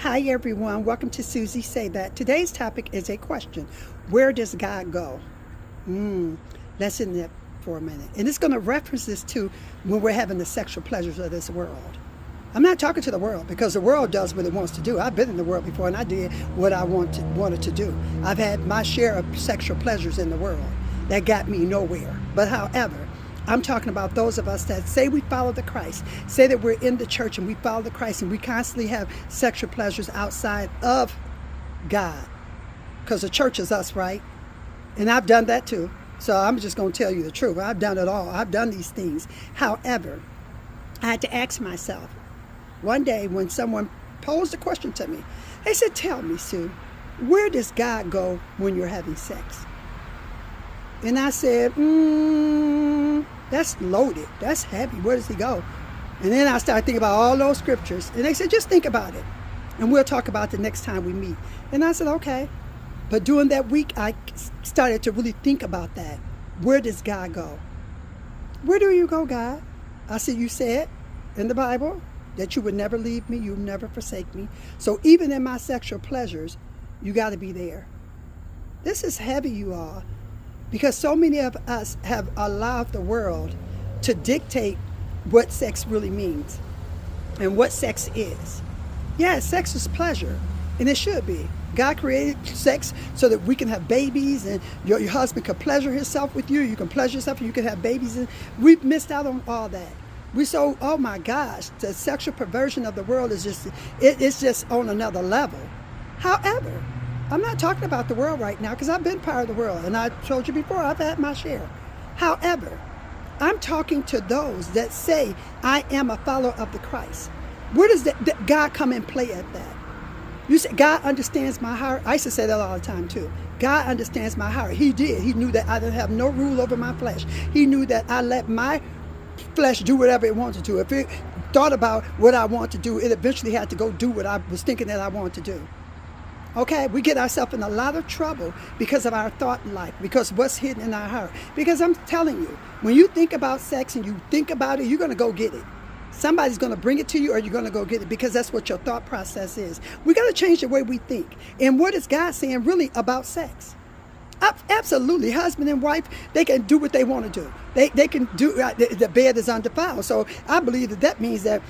Hi everyone, welcome to Susie Say That. Today's topic is a question. Where does God go? Let's in there for a minute. And it's going to reference this to when we're having the sexual pleasures of this world. I'm not talking to the world because the world does what it wants to do. I've been in the world before and I did what I wanted to do. I've had my share of sexual pleasures in the world that got me nowhere. But however, I'm talking about those of us that say we follow the Christ, say that we're in the church and we follow the Christ and we constantly have sexual pleasures outside of God. Because the church is us, right? And I've done that too. So I'm just going to tell you the truth. I've done it all. I've done these things. However, I had to ask myself, one day when someone posed a question to me, they said, tell me, Sue, where does God go when you're having sex? And I said, that's loaded. That's heavy. Where does he go? And then I started thinking about all those scriptures. And they said, just think about it. And we'll talk about it the next time we meet. And I said, okay. But during that week, I started to really think about that. Where does God go? Where do you go, God? I said, you said in the Bible that you would never leave me. You would never forsake me. So even in my sexual pleasures, you got to be there. This is heavy, you all. Because so many of us have allowed the world to dictate what sex really means and what sex is. Yeah, sex is pleasure, and it should be. God created sex so that we can have babies and your husband can pleasure himself with you. You can pleasure yourself and you can have babies. And we've missed out on all that. Oh my gosh, the sexual perversion of the world is it's just on another level. However, I'm not talking about the world right now because I've been part of the world and I told you before I've had my share. However, I'm talking to those that say I am a follower of the Christ. Where does that God come and play at that? You say God understands my heart. I used to say that all the time too. God understands my heart. He did. He knew that I didn't have no rule over my flesh. He knew that I let my flesh do whatever it wanted to. If it thought about what I want to do, it eventually had to go do what I was thinking that I wanted to do. Okay, we get ourselves in a lot of trouble because of our thought life, because what's hidden in our heart. Because I'm telling you, when you think about sex and you think about it, you're going to go get it. Somebody's going to bring it to you or you're going to go get it because that's what your thought process is. We got to change the way we think. And what is God saying really about sex? Absolutely. Husband and wife, they can do what they want to do. They can do, the bed is undefiled. So I believe that means that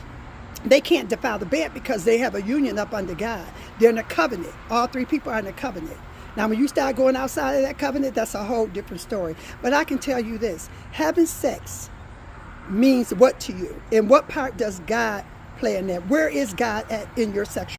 they can't defile the bed because they have a union up under God. They're in a covenant. All three people are in a covenant. Now, when you start going outside of that covenant, that's a whole different story. But I can tell you this. Having sex means what to you? And what part does God play in that? Where is God at in your sexual